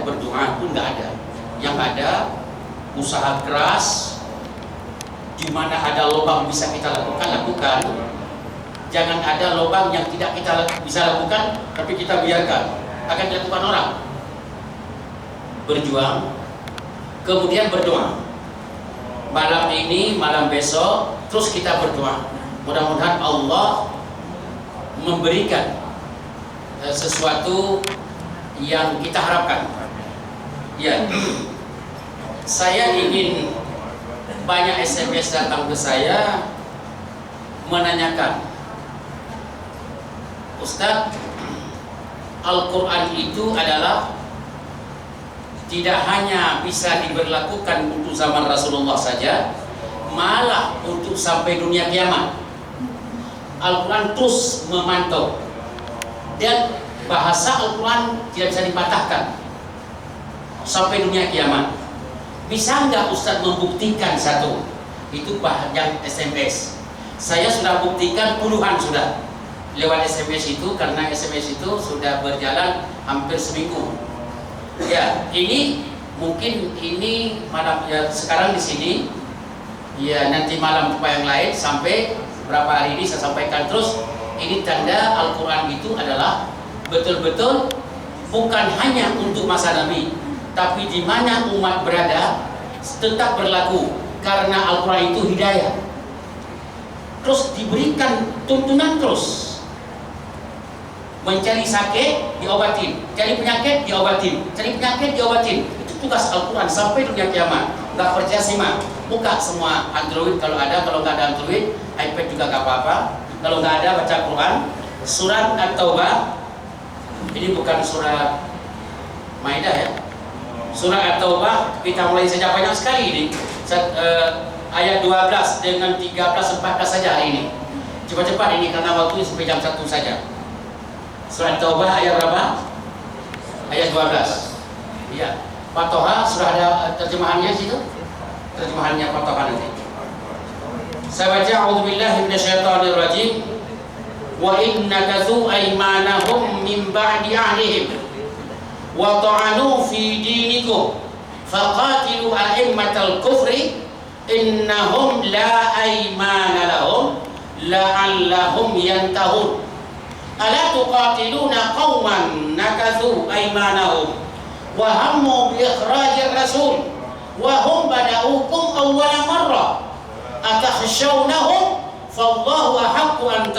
berdoa pun nggak ada. Yang ada usaha keras, di mana ada lubang bisa kita lakukan. Jangan ada lubang yang tidak kita bisa lakukan, tapi kita biarkan akan dilakukan orang. Berjuang, kemudian berdoa. Malam ini, malam besok, terus kita berdoa. Mudah-mudahan Allah memberikan sesuatu yang kita harapkan. Ya, saya ingin banyak SMS datang ke saya menanyakan, Ustaz, Al-Quran itu adalah tidak hanya bisa diberlakukan untuk zaman Rasulullah saja, malah untuk sampai dunia kiamat. Al-Quran terus memantau, dan bahasa Al-Quran tidak bisa dipatahkan sampai dunia kiamat. Bisa nggak Ustaz membuktikan satu? Itu yang SMS. Saya sudah buktikan puluhan sudah lewat SMS itu, karena SMS itu sudah berjalan hampir seminggu. Ya, ini mungkin ini malam ya, sekarang di sini. Ya, nanti malam yang lain sampai berapa hari ini saya sampaikan terus. Ini tanda Al-Quran itu adalah betul-betul bukan hanya untuk masa Nabi, tapi di mana umat berada tetap berlaku, karena Al-Quran itu hidayah. Terus diberikan tuntunan terus. Mencari sakit diobatin, cari penyakit diobatin, cari penyakit diobatin. Itu tugas Al-Quran sampai dunia kiamat. Nggak percaya simak, buka semua Android kalau ada, kalau nggak ada Android, iPad juga nggak apa-apa. Kalau nggak ada, baca Quran, surat At-Taubah. Ini bukan surat Maidah ya. Surat At-Taubah kita mulai saja, banyak sekali ini. Ayat 12 dengan 13, 14 saja hari ini. Cepat-cepat ini karena waktu sampai jam 1 saja. Surat Taubah ayat berapa? Ayat 12. Iya. Pak Toha sudah ada terjemahannya situ? Terjemahannya Pak Toha nanti. Saya baca, a'udzubillahi minasyaitonirrajim. Wa innakathu aymanahum min ba'di ahdihim wa ta'anu fi dinikum faqatilu a'immatal kufri innahum la aymana lahum la'allahum yantahun. Ala tuqatiluna qauman nakathu aymanahum wa hammu bi ikhrajir rasul wa hum bada'ukum awwala marrah atakhshawnahum fallahu ahaqqu an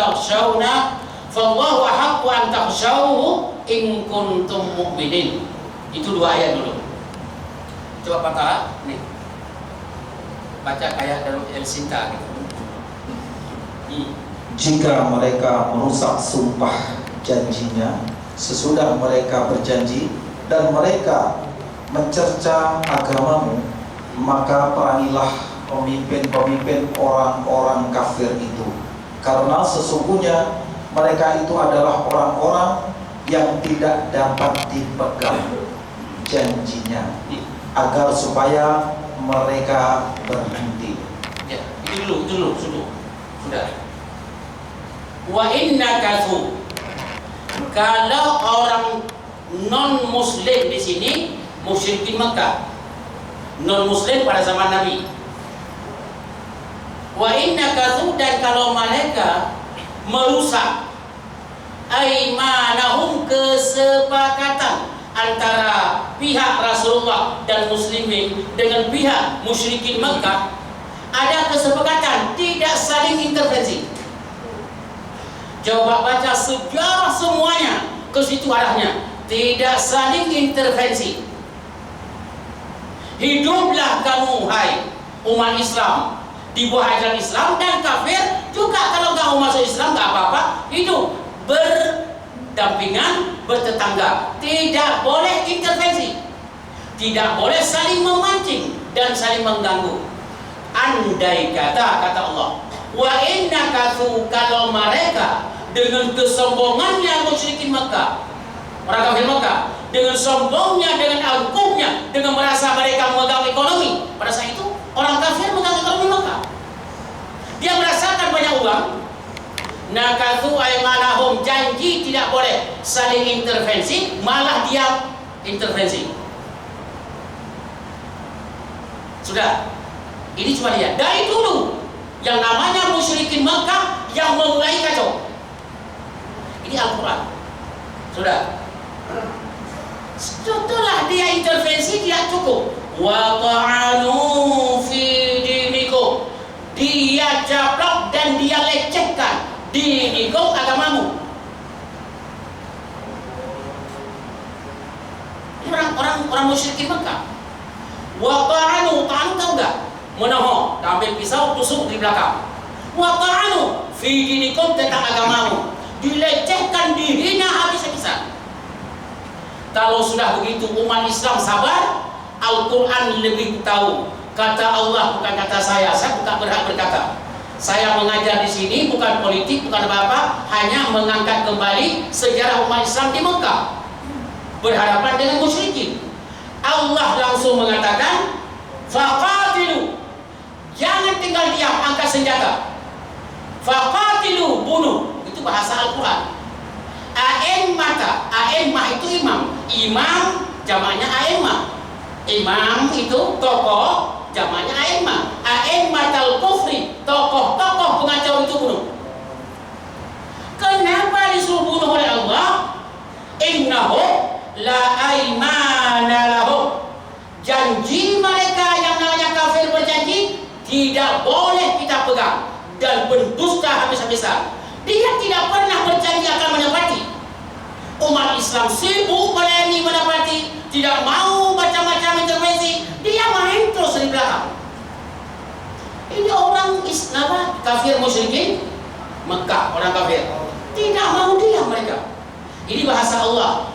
takhshawhu in kuntum mu'minin. Itu dua ayat dulu. Coba patah nih. Baca ayat dari El Sinta gitu. Jika mereka merusak sumpah janjinya sesudah mereka berjanji dan mereka mencerca agamamu, maka perangilah pemimpin-pemimpin orang-orang kafir itu, karena sesungguhnya mereka itu adalah orang-orang yang tidak dapat dipegang janjinya, agar supaya mereka berhenti. Ya, itu dulu, sudah. Wa innakathu, kalau orang non muslim di sini musyrikin Mekah, non muslim pada zaman Nabi. Wa innakathu, dan kalau mereka merusak aimanahum, kesepakatan antara pihak Rasulullah dan muslimin dengan pihak musyrikin Mekah, ada kesepakatan tidak saling intervensi. Coba baca sejarah semuanya, ke situ arahnya, tidak saling intervensi. Hiduplah kamu hai umat Islam di bawah ajaran Islam, dan kafir juga kalau kamu masuk Islam nggak apa-apa, hidup berdampingan, bertetangga, tidak boleh intervensi, tidak boleh saling memancing dan saling mengganggu. Andai kata Allah, wa innakathu, kalau mereka dengan kesombongannya musyrikin Mekah, orang kafir Mekah, dengan sombongnya, dengan angkuhnya, dengan merasa mereka memegang ekonomi. Pada saat itu orang kafir memegang ekonomi Mekah, dia merasakan banyak uang. Nakathu aymanahum, janji tidak boleh saling intervensi, malah dia intervensi. Sudah. Ini cuma lihat dari dulu yang namanya musyrikin Mekah yang memulai kacau. Ini Al-Quran. Sudah. Setelah dia intervensi tidak cukup. Wa ta'anu fi dinikum. Dia caplok dan dia lecehkan dinikum, agamamu. Orang musyrikin Mekah. Wa ta'anu tahu enggak? Menaho, ambil pisau tusuk di belakang. Wa ta'anu fi dinikum, tentang agamamu. Dilecehkan, dihina habis-habisan. Kalau sudah begitu umat Islam sabar, Al-Quran lebih tahu. Kata Allah, bukan kata saya bukan berhak berkata. Saya mengajar di sini bukan politik, bukan apa-apa, hanya mengangkat kembali sejarah umat Islam di Mekah berhadapan dengan musyrikin. Allah langsung mengatakan, faqatilu, jangan tinggal diam, angkat senjata. Faqatilu, bunuh. Itu bahasa Al-Quran. A'immah itu imam. Imam jamaknya a'immah. Imam itu tokoh, jamaknya a'immah. A'immatul kufri, tokoh-tokoh pengacau itu bunuh. Kenapa disuruh bunuh oleh Allah? Innahu la aimana lahum. Janji mereka yang namanya kafir berjanji tidak boleh kita pegang dan berdusta habis-habisan. Dia tidak pernah berjanji akan menepati. Umat Islam sibuk melayani menepati, tidak mau macam-macam intervensi, dia main terus di belakang. Ini orang Islam kafir musyrikin Mekah, orang kafir tidak mau diam mereka. Ini bahasa Allah.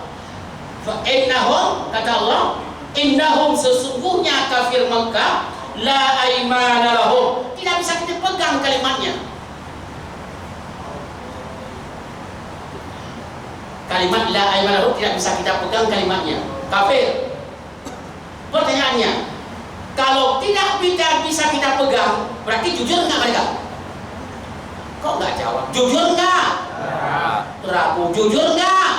Innahum, kata Allah, innahum, sesungguhnya kafir Mekah, la aimana lahum, tidak bisa kita pegang kalimatnya. Kalimat la aimana lahum tidak bisa kita pegang kalimatnya. Kafir. Pertanyaannya, kalau tidak bisa kita pegang, berarti jujur nggak mereka? Kok nggak jawab? Jujur nggak? Ragu. Jujur nggak?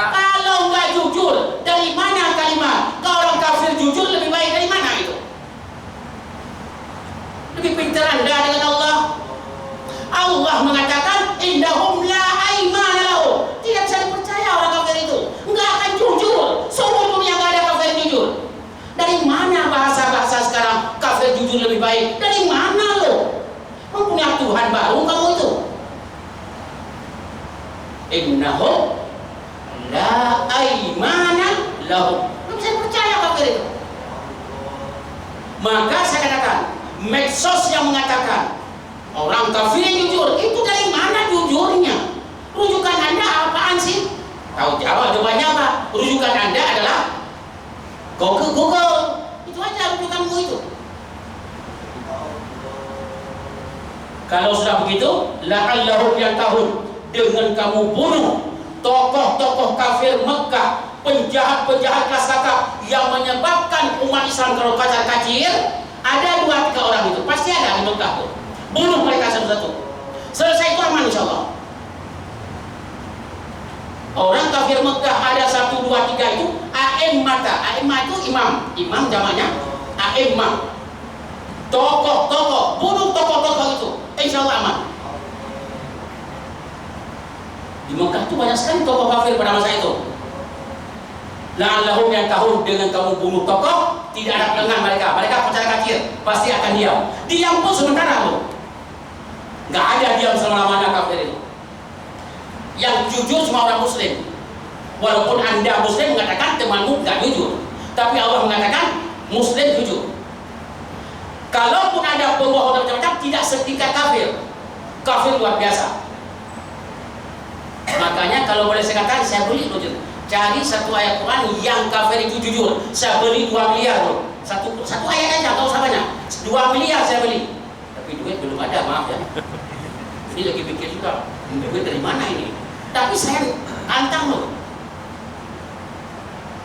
Kalau nggak jujur, dari mana kalimat? Kalau orang kafir jujur lebih baik dari mana itu? Lebih pintar Anda dengan Allah. Allah mengatakan indahum la aimana lahum. Tidak bisa dipercaya orang kafir itu. Nggak akan jujur. Seluruh dunia nggak ada kafir jujur. Dari mana bahasa-bahasa sekarang kafir jujur lebih baik? Dari mana lo? Mempunyai Tuhan baru kamu itu. Innahum la aimana lahum. Nggak bisa dipercaya kafir itu. Maka saya katakan, medsos yang mengatakan orang kafir yang jujur, itu dari mana jujurnya? Rujukan Anda apaan sih? Tahu jawab, jawabannya apa? Rujukan Anda adalah Google. Itu aja rujukanmu itu. Kalau sudah begitu, la'allahum yantahun, dengan kamu bunuh tokoh-tokoh kafir Mekah, penjahat-penjahat kelas kakap yang menyebabkan umat Islam kalau kacar-kacir. Ada 2-3 orang itu, pasti ada di Mekah tuh. Bunuh mereka satu-satu. Selesai itu aman insyaallah. Orang kafir Mekah ada 1, 2, 3 itu a'immah itu imam jamaknya a'immah. Tokoh-tokoh, bunuh tokoh-tokoh itu, insyaallah aman. Di Mekah itu banyak sekali tokoh kafir pada masa itu. La'allahum yantahun, dengan kamu bunuh tokoh, tidak ada pendengar mereka percaya kafir, pasti akan diam. Diam pun sementara loh. Nggak ada diam selama-lamanya kafir itu. Yang jujur cuma orang muslim. Walaupun Anda muslim mengatakan temanmu nggak jujur, tapi Allah mengatakan muslim jujur. Kalaupun ada pembohong macam-macam, tidak setingkat kafir. Kafir luar biasa. Makanya kalau boleh saya katakan, saya beli jujur. Cari satu ayat Quran yang kafir itu jujur. Saya beli 2 miliar loh. Satu ayat aja, nggak usah banyak. 2 miliar saya beli. Tapi duit belum ada, maaf ya. Ini lagi pikir juga, duit dari mana ini? Tapi saya tantang loh.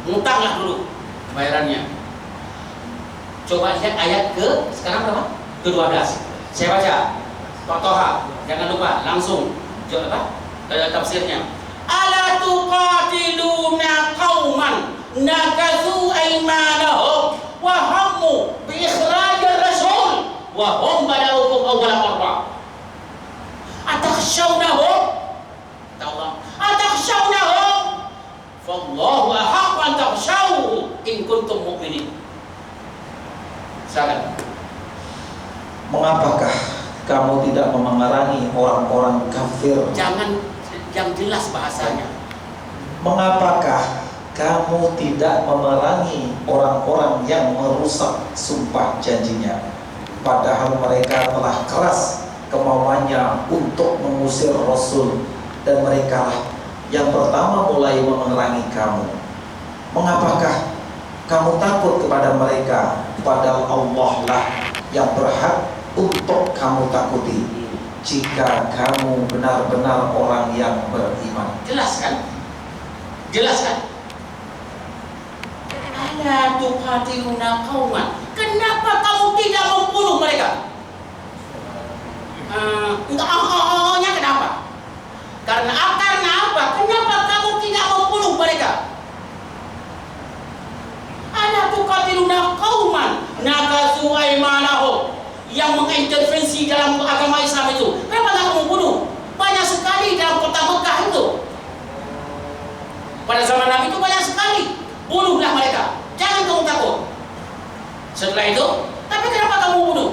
Ngutanglah dulu bayarannya. Coba lihat ayat sekarang berapa? Ke-12. Saya baca. Pak Toha, jangan lupa langsung jawab tafsirnya. Ala tuqatiluna qauman nakathu aymanahum wa hammu bi ikhraj Mengapakah kamu tidak memerangi orang-orang kafir? Jangan yang jelas bahasanya. Mengapakah kamu tidak memerangi orang-orang yang merusak sumpah janjinya, padahal mereka telah keras kemauannya untuk mengusir Rasul, dan mereka lah yang pertama mulai memerangi kamu. Mengapakah kamu takut kepada mereka, padahal Allah lah yang berhak untuk kamu takuti, jika kamu benar-benar orang yang beriman. Jelas kan? Jelas kan? Ala tuqatiluna qauman. Kenapa kamu tidak membunuh mereka? Nya kenapa? Karena apa? Kenapa kamu tidak membunuh mereka? Ala tuqatiluna qauman nakasu aymanahum, yang mengintervensi dalam agama Islam itu. Kenapa kamu membunuh? Banyak sekali dalam kota Mekah itu. Pada zaman Nabi itu banyak sekali. Bunuhlah mereka. Jangan kamu takut. Setelah itu, tapi kenapa kamu bunuh?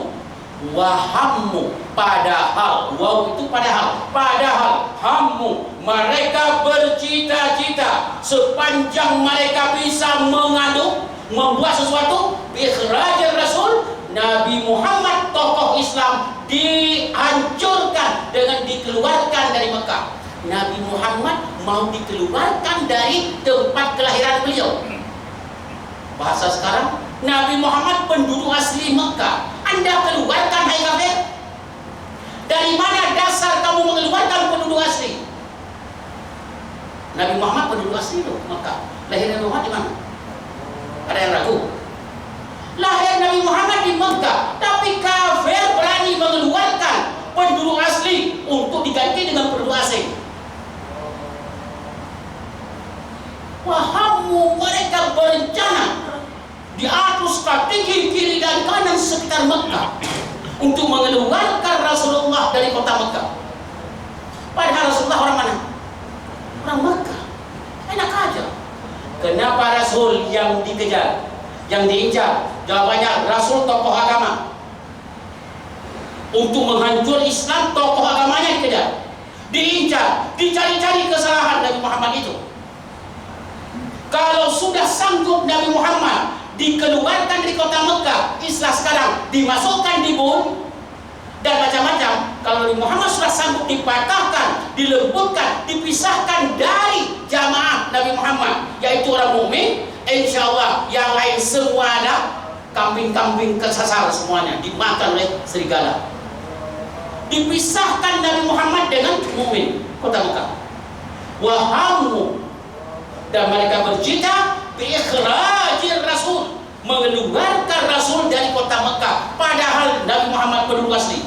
Wahammu, padahal, waw itu padahal, hammu, mereka bercita-cita sepanjang mereka bisa mengandung, membuat sesuatu, ikhrajir Rasul, Nabi Muhammad tokoh Islam dihancurkan dengan dikeluarkan dari Mekah. Nabi Muhammad mau dikeluarkan dari tempat kelahiran beliau. Bahasa sekarang, Nabi Muhammad penduduk asli Mekah. Anda keluarkan, hai kafir. Dari mana dasar kamu mengeluarkan penduduk asli? Nabi Muhammad penduduk asli itu Mekah. Lahir Nabi Muhammad di mana? Ada yang ragu? Lahir Nabi Muhammad di Mekah, tapi kafir berani mengeluarkan penduduk asli untuk diganti dengan penduduk asing. Wahammu, mereka berencana diatur strategi kiri dan kanan sekitar Mekah untuk mengeluarkan Rasulullah dari kota Mekah. Padahal Rasulullah orang mana? Orang Mekah. Enak aja. Kenapa Rasul yang dikejar, yang diincar? Jawabannya, Rasul tokoh agama. Untuk menghancur Islam, tokoh agamanya dikejar, diincar, dicari-cari kesalahan Nabi Muhammad itu. Kalau sudah sanggup Nabi Muhammad dikeluarkan dari kota Mekah, Islam sekarang dimasukkan di bun dan macam-macam. Kalau Nabi Muhammad sudah sanggup dipatahkan, dilembutkan, dipisahkan dari jamaah Nabi Muhammad, yaitu orang mukmin, insya Allah yang lain semua ada kambing-kambing kesasar semuanya dimakan oleh serigala. Dipisahkan Nabi Muhammad dengan mukmin kota Mekah. Wahammu, dan mereka bercita biikhrajir Rasul, mengeluarkan Rasul dari kota Mekah, padahal Nabi Muhammad penduduk asli.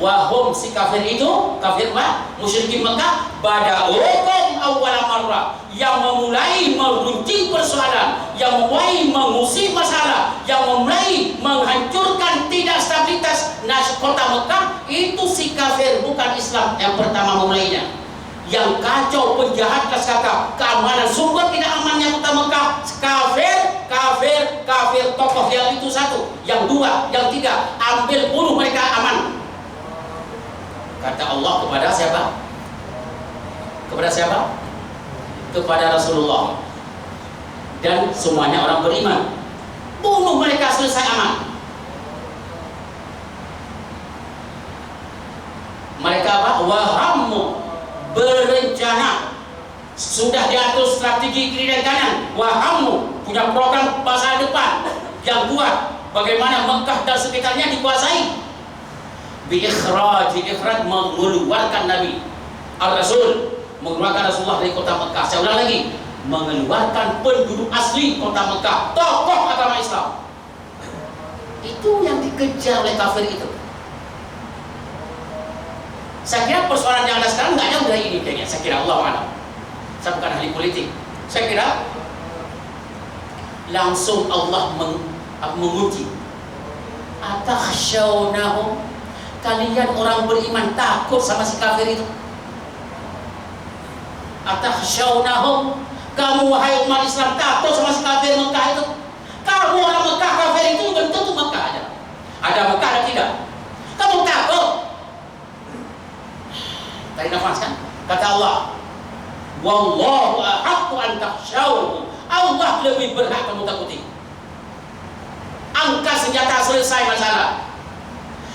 Wahum si kafir itu, kafir musyrikin Mekah, bada'ukum awwala marrah, yang memulai meruncing persoalan, yang memulai mengusir masalah, yang memulai menghancurkan tidak stabilitas kota Mekah, itu si kafir, bukan Islam yang pertama memulainya. Yang kacau, penjahat, kakak, keamanan, sumber tidak amannya kota Mekah, kafir, tokoh yang itu satu, yang dua, yang tiga, ambil bunuh mereka aman. Kata Allah kepada siapa? Kepada siapa? Kepada Rasulullah dan semuanya orang beriman. Bunuh mereka, selesai, aman. Mereka apa? Wahammu, berencana, sudah diatur strategi kiri dan kanan. Wahammu, punya program masa depan yang kuat, bagaimana Mekah dan sekitarnya dikuasai. Ikhraj mengeluarkan Nabi Al-Rasul, mengeluarkan Rasulullah dari kota Mekah. Saya ulang lagi, mengeluarkan penduduk asli kota Mekah, tokoh agama Islam. Itu yang dikejar oleh kafir itu. Saya kira persoalan yang ada sekarang nggak jauh dari ini kayaknya. Saya kira, Allah a'lam. Saya bukan ahli politik. Saya kira langsung Allah menguji. Atakhshawnahum, kalian orang beriman takut sama si kafir itu? Atakhshawnahum, Kamu wahai umat Islam takut sama si kafir Mekah itu? Kamu orang Mekah, kafir itu belum tentu Mekah ada. Ada Mekah ada tidak? Kamu takut? Tarik nafas kan? Kata Allah, wallahu ahaqqu an takhshawhu. Allah lebih berhak kamu takuti. Angkat senjata, selesai masalah.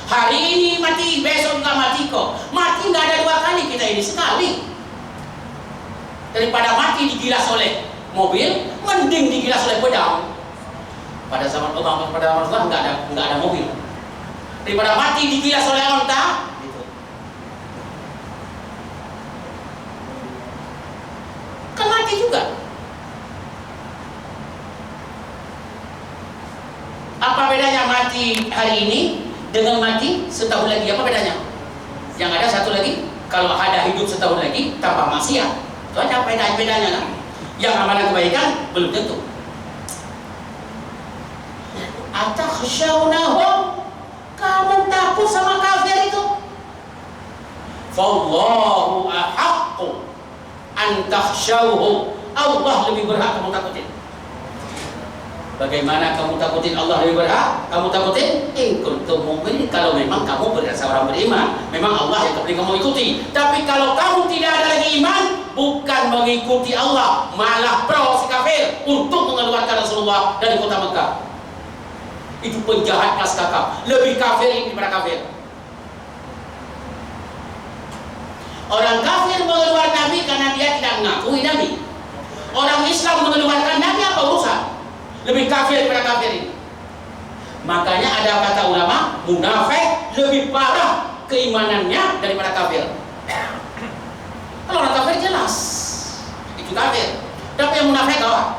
Hari ini mati, besok nggak mati kok. Mati nggak ada dua kali, kita ini sekali. Daripada mati digilas oleh mobil, mending digilas oleh pedang. Pada zaman Rasulullah nggak ada mobil. Daripada mati digilas oleh onta, gitu. Kan mati juga. Apa bedanya mati hari ini dengan mati setahun lagi? Apa bedanya? Yang ada satu lagi, kalau ada hidup setahun lagi tanpa maksiat. Itu aja bedanya kan? Yang amalan kebaikan belum tentu. Atakhshawnahum, kamu takut sama kafir itu? Fallahu ahaqqu an takhshawhu, Allah lebih berhak kamu takutin. Bagaimana kamu takutin Allah lebih berhak? Kamu takutin in kuntum mu'minin, kalau memang kamu berasa orang beriman, memang Allah yang paling kamu ikuti. Tapi kalau kamu tidak ada lagi iman, bukan mengikuti Allah, malah pro si kafir untuk mengeluarkan Rasulullah dari kota Mekah. Itu penjahat kelas kakap, lebih kafir ini daripada kafir. Orang kafir mengeluarkan Nabi karena dia tidak mengakui Nabi. Orang Islam mengeluarkan Nabi, apa urusan? Lebih kafir daripada kafir ini. Makanya ada kata ulama, munafik lebih parah keimanannya daripada kafir. Kalau orang kafir jelas itu kafir, tapi yang munafik kawan.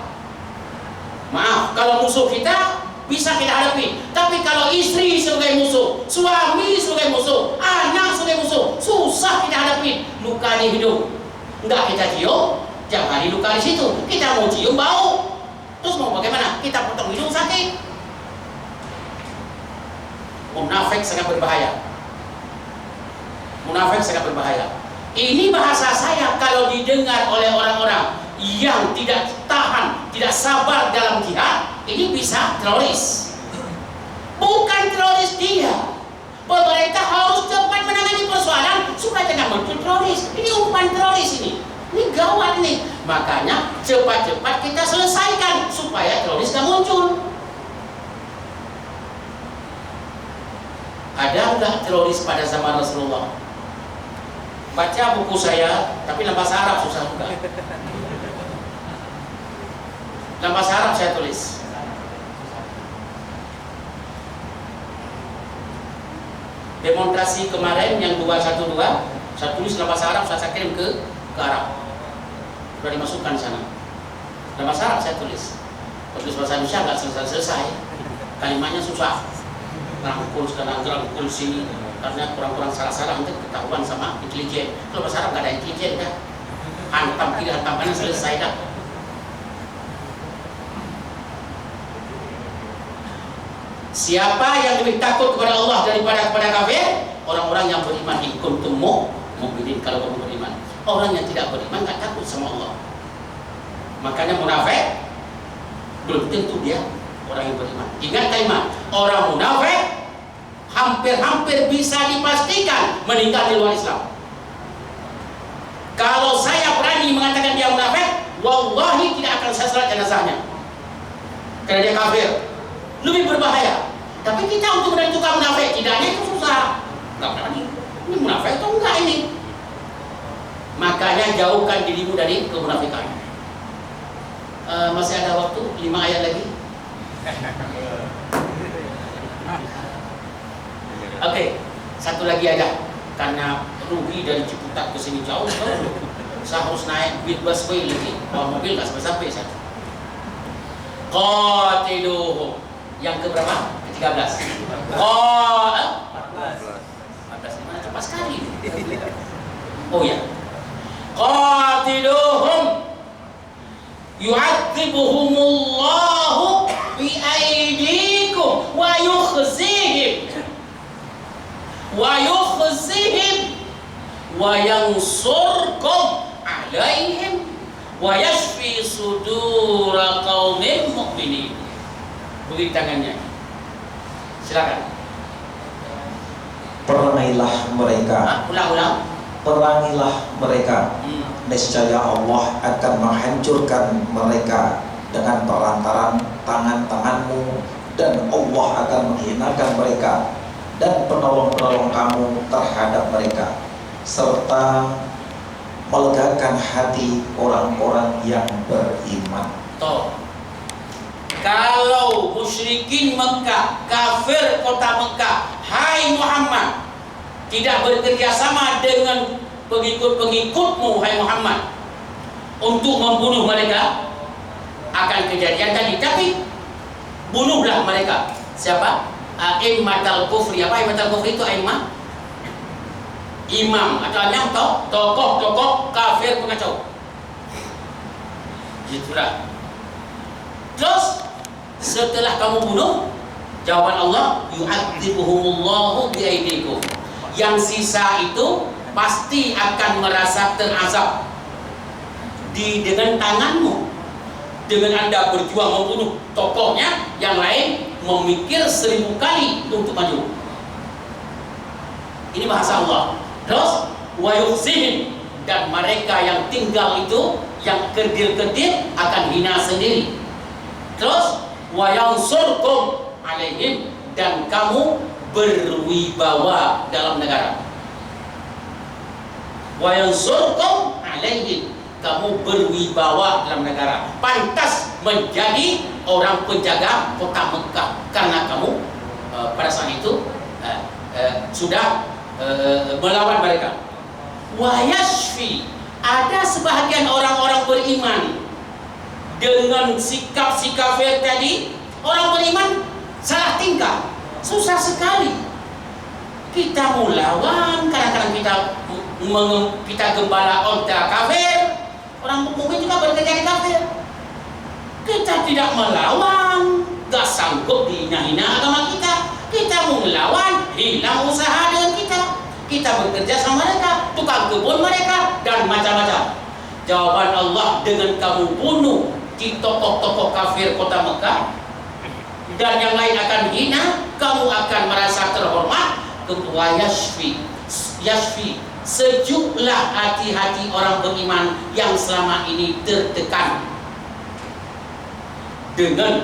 Maaf, kalau musuh kita bisa kita hadapi, tapi kalau istri sebagai musuh, suami sebagai musuh, anak sebagai musuh, susah kita hadapi. Luka di hidung enggak kita cium, jangan di luka di situ. Kita mau cium bau, terus mau bagaimana? Kita potong hidung sakit. Munafik sangat berbahaya. Munafik sangat berbahaya. Ini bahasa saya kalau didengar oleh orang-orang yang tidak tahan, tidak sabar dalam jihad, ini bisa teroris. Bukan teroris dia. Pemerintah harus cepat menangani persoalan supaya tidak muncul teroris. Ini umpan teroris ini. Ini gawat nih. Makanya cepat-cepat kita selesaikan supaya teroris tidak muncul. Ada nggak teroris pada zaman Rasulullah? Baca buku saya, tapi dalam bahasa Arab susah juga. Dalam bahasa Arab saya tulis. Demonstrasi kemarin yang 212, saya tulis dalam bahasa Arab, saya kirim ke Arab. Sudah dimasukkan di sana. Dalam bahasa Arab saya tulis. Tulis bahasa Indonesia nggak selesai. Kalimatnya susah. Rangkul sekarang, rangkul sini. Karena kurang-kurang salah-salah nanti ketahuan sama intelijen. Kalau bahasa Arab nggak ada intelijen dah. Hantam kiri, hantam kanan, selesai dah. Siapa yang lebih takut kepada Allah daripada kepada kafir? Orang-orang yang beriman. In kuntum mu'minin, kalau kamu beriman. Orang yang tidak beriman nggak takut sama Allah. Makanya munafik belum tentu dia orang yang beriman. Ingat kalimat, orang munafik hampir-hampir bisa dipastikan meninggal di luar Islam. Kalau saya berani mengatakan dia munafik, wallahi tidak akan saya salat jenazahnya. Karena dia kafir. Lebih berbahaya. Tapi kita untuk menentukan munafik tidaknya itu susah. Enggak berani. Ini munafik atau enggak ini? Makanya jauhkan dirimu dari kemunafikan. Masih ada waktu 5 ayat lagi. Oke, satu lagi aja. Karena rugi dari Ciputat ke sini jauh. Saya harus naik busway lagi. Bawa mobil nggak sampai saya. Qatiluhum. Yang keberapa? Ke-13. 14. Mana cepat sekali. Oh ya. Qatiluhum yu'adzibuhumullahu bi aydikum wa yukhzihim wa yansurkum alaihim wa yashfi sudura qaumin mu'minin. Beri tangannya. Silakan. Perangailah mereka. Ulang-ulang. Perangilah mereka. Niscaya Allah akan menghancurkan mereka dengan perantaran tangan-tanganmu, dan Allah akan menghinakan mereka dan penolong-penolong kamu terhadap mereka, serta melegakan hati orang-orang yang beriman. Toh, kalau musyrikin Mekah, kafir kota Mekah, hai Muhammad, tidak bekerja sama dengan pengikut-pengikutmu, hai Muhammad, untuk membunuh mereka, akan kejadian tadi. Tapi bunuhlah mereka. Siapa? A'immatul kufri. Apa a'immatul kufri itu? A'immah, imam atau yang tokoh-tokoh kafir pengacau. Itulah. Terus setelah kamu bunuh, jawaban Allah, yu'adzibuhumullahu biaidikum. Yang sisa itu pasti akan merasa terazab dengan tanganmu. Dengan Anda berjuang membunuh tokohnya, yang lain memikir 1000 kali untuk maju. Ini bahasa Allah. Terus wa yukhzihim, dan mereka yang tinggal itu, yang kerdil-kerdil akan hina sendiri. Terus wa yansurkum alaihim, dan kamu berwibawa dalam negara. Wa yansurkum alaihim, kamu berwibawa dalam negara, pantas menjadi orang penjaga kota Mekah, karena kamu pada saat itu sudah melawan mereka. Wa yashfi, ada sebahagian orang-orang beriman dengan sikap si kafir tadi. Orang beriman salah tingkah, susah sekali. Kita melawan, kadang-kadang kita gembala onta kafir. Orang mukmin juga bekerja di kafir. Kita tidak melawan, gak sanggup dihina-hina agama kita. Kita mau melawan, hilang usaha dengan kita. Kita bekerja sama mereka, tukang kebun mereka, dan macam-macam. Jawaban Allah, dengan kamu bunuh di tokoh-tokoh kafir kota Mekah, dan yang lain akan hina, kamu akan merasa terhormat. Wa yashfi, sejuklah hati-hati orang beriman yang selama ini tertekan dengan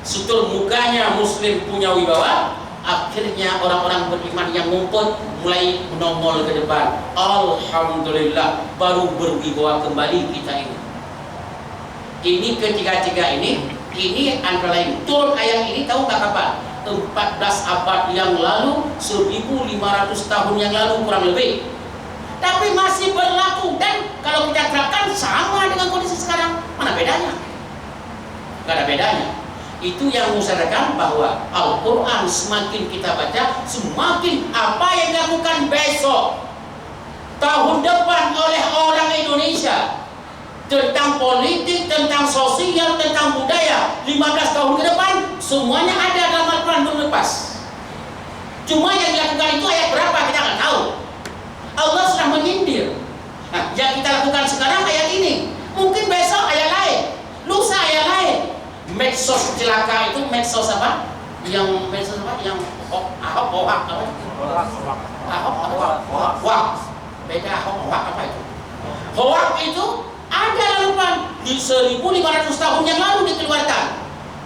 sutur mukanya muslim punya wibawa. Akhirnya orang-orang beriman yang ngumpul mulai menongol ke depan. Alhamdulillah, baru berwibawa kembali kita ini. Ini ketiga-tiga ini antara lain turun ayat ini, tahu tak kapan? 14 abad yang lalu, 1500 tahun yang lalu kurang lebih. Tapi masih berlaku, dan kalau kita terapkan sama dengan kondisi sekarang. Mana bedanya? Gak ada bedanya. Itu yang mengusahakan bahwa Al-Quran semakin kita baca, semakin apa yang dilakukan besok, tahun depan oleh orang Indonesia tentang politik, tentang sosial, tentang budaya, 15 tahun ke depan semuanya ada dalam Al-Quran, belum lepas. Cuma yang dilakukan itu ayat berapa kita nggak tahu. Allah sudah menyindir. Nah, yang kita lakukan sekarang ayat ini, mungkin besok ayat lain, lusa ayat lain. Medsos celaka itu medsos apa? Yang medsos apa? Yang hoak apa? Hoak. Beda hoak apa itu? Hoak itu ada laluan di 1500 tahun yang lalu dikeluarkan.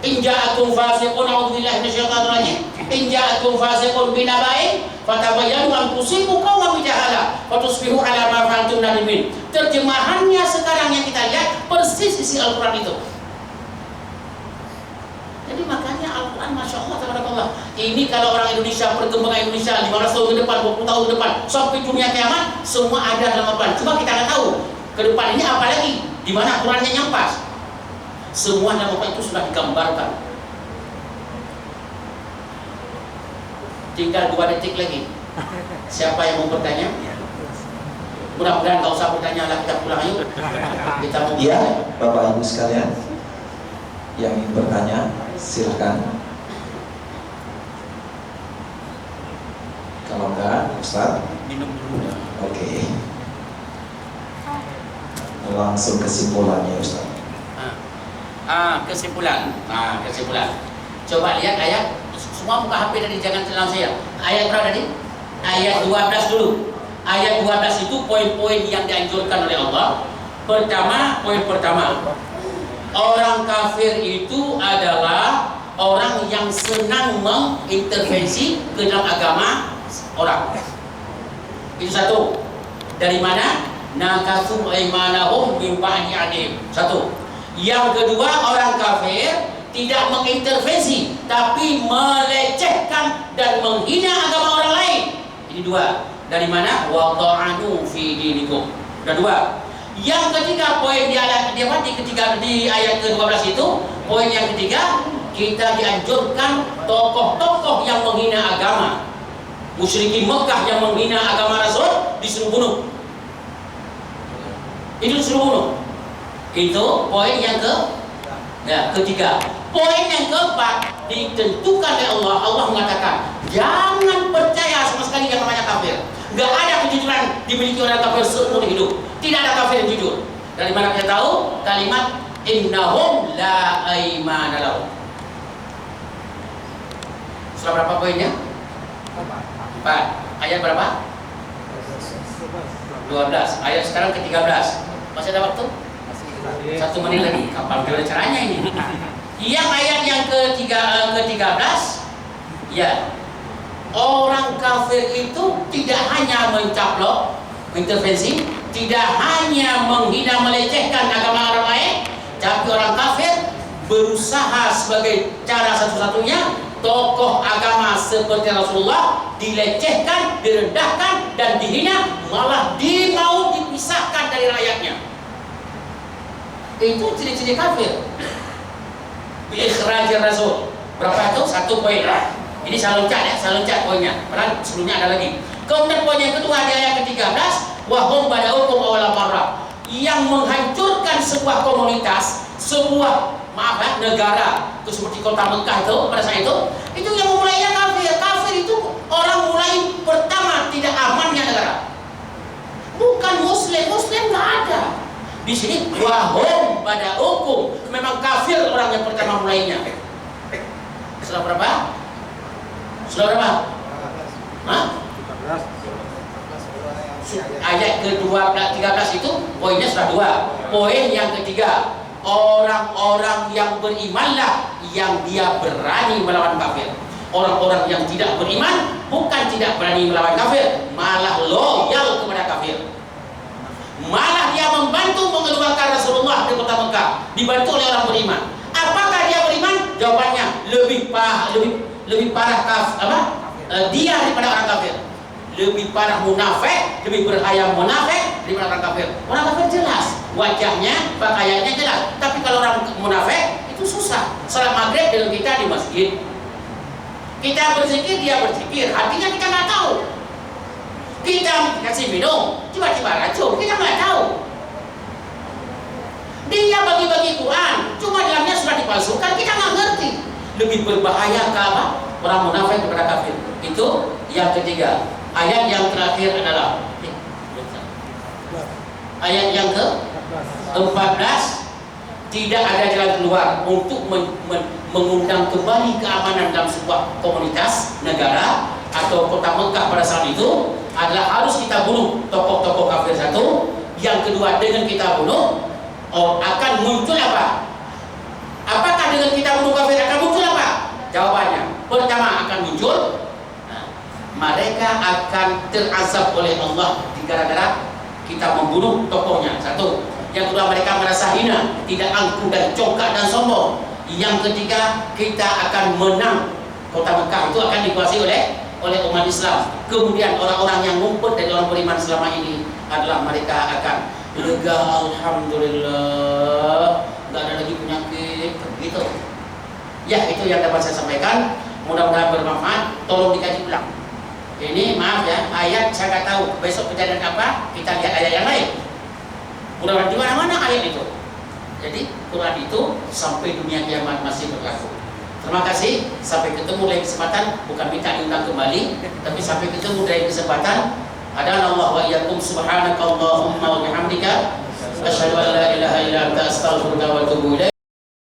In ja'akum fasiqun, a'udzubillahi minasyaitonir rajim. In ja'akum fasiqun binaba'in fatabayyanu an tusibu qauman bijahalah fatusbihu 'ala ma fa'altum nadimin. Terjemahannya sekarang yang kita lihat persis isi Al-Qur'an itu. Jadi makanya Al-Quran, Masya Allah, tabarakallah. Ini kalau orang Indonesia, perkembangan Indonesia 15 tahun ke depan, 20 tahun ke depan, sampai dunia kiamat, semua ada dalam Al-Quran. Cuma kita nggak tahu ke depan ini apa lagi, di mana Qurannya nyampas. Semua dalam Al-Quran itu sudah digambarkan. Tinggal 2 detik lagi. Siapa yang mau bertanya? Mudah-mudahan nggak usah bertanya lah, kita pulang yuk. Kita mau Ya, Bapak Ibu sekalian yang ingin bertanya, silakan. Kalau enggak, Ustaz. minum dulu. Oke. Langsung kesimpulannya Ustaz. Kesimpulan. Kesimpulan. Coba lihat ayat. Semua buka HP tadi, jangan telan saya. Ayat berapa tadi? Ayat 12 dulu. Ayat 12 itu poin-poin yang dianjurkan oleh Allah. Poin pertama, orang kafir itu adalah orang yang senang mengintervensi ke dalam agama orang. Itu satu. Dari mana? Nakasu aimanahum min ba'di adim. Satu. Yang kedua, orang kafir tidak mengintervensi, tapi melecehkan dan menghina agama orang lain. Ini dua. Dari mana? Wa ta'anu fi dinikum. Dan dua. Yang ketiga, poin di ayat di ayat ke-12 itu, poin yang ketiga, kita dianjurkan tokoh-tokoh yang menghina agama. Musyrikin Mekah yang menghina agama Rasul disuruh bunuh. Itu disuruh bunuh. Itu poin yang ketiga. Poin yang keempat ditentukan oleh Allah. Allah mengatakan jangan percaya sama sekali yang namanya kafir. Gak ada kejujuran dimiliki orang kafir seumur hidup. Tidak ada kafir yang jujur. Dari mana kita tahu kalimat innahum la aimana lahum? Surah berapa poinnya? 4. Ayat berapa? 12. Ayat sekarang ke-13. Masih ada waktu? 1 menit lagi. Kapan gimana caranya ini? Yang ayat yang ke-13, ya, orang kafir itu tidak hanya mencaplok, intervensi, tidak hanya menghina, melecehkan agama orang lain, tapi orang kafir berusaha sebagai cara satu-satunya tokoh agama seperti Rasulullah dilecehkan, direndahkan dan dihina, malah mau dipisahkan dari rakyatnya. Itu ciri-ciri kafir. Ikhrajir Rasul. Berapa itu? 1 poin. Ini saya loncat poinnya. Padahal sebelumnya ada lagi. Kemudian poin yang kedua di ayat ke-13, wahum badaukum awwala marrah. Yang menghancurkan sebuah komunitas, sebuah negara, itu seperti kota Mekah itu pada saat itu yang memulainya kafir. Kafir itu orang mulai pertama tidak amannya negara. Bukan muslim nggak ada. Di sini wahum badaukum, memang kafir orang yang pertama mulainya. Surah berapa? Ayat ke-13 itu poinnya surah 2. Poin yang ketiga, orang-orang yang berimanlah yang dia berani melawan kafir. Orang-orang yang tidak beriman bukan tidak berani melawan kafir, malah loyal kepada kafir. Malah dia membantu mengeluarkan Rasulullah dari kota Mekah, dibantu oleh orang beriman. Apakah dia beriman? Jawabannya lebih parah dia daripada orang kafir. Lebih parah munafik, lebih berbahaya munafik daripada orang kafir. Orang kafir jelas, wajahnya, pakaiannya jelas. Tapi kalau orang munafik itu susah. Salat maghrib dengan kita di masjid, kita berzikir, dia berzikir, hatinya kita nggak tahu. Kita kasih minum, tiba-tiba racun, kita nggak tahu. Dia bagi-bagi Quran, cuma dalamnya sudah dipalsukan, kita nggak ngerti. Lebih berbahaya ke orang munafik daripada kafir. Itu yang ketiga. Ayat yang terakhir adalah ayat yang ke-14. Tidak ada jalan keluar untuk mengundang kembali keamanan dalam sebuah komunitas, negara atau kota Mekah pada saat itu adalah harus kita bunuh tokoh-tokoh kafir satu. Yang kedua, dengan kita bunuh akan muncul apa? Apakah dengan kita bunuh kafir akan muncul apa? Jawabannya, pertama akan muncul mereka akan terazab oleh Allah gara-gara kita membunuh tokohnya. Satu. Yang kedua, mereka merasa hina, tidak angkuh dan congkak dan sombong. Yang ketiga, kita akan menang. Kota Mekah itu akan dikuasai oleh umat Islam. Kemudian orang-orang yang ngumpet dari orang beriman selama ini adalah mereka akan lega, alhamdulillah, nggak ada lagi penyakit, gitu. Ya, itu yang dapat saya sampaikan. Mudah-mudahan bermanfaat. Tolong dikaji ulang. Ini maaf ya, ayat saya nggak tahu besok kejadian apa, kita lihat ayat yang lain. Mudah-mudahan di mana-mana ayat itu. Jadi Quran itu sampai dunia kiamat masih berlaku. Terima kasih, sampai ketemu lain kesempatan. Bukan minta diundang kembali, tapi sampai ketemu dari kesempatan. Adana Allah wa iyyakum, subhanakallahumma wa bihamdika, asyhadu asyhadu an la ilaha illa anta astaghfiruka wa atubu ilaik.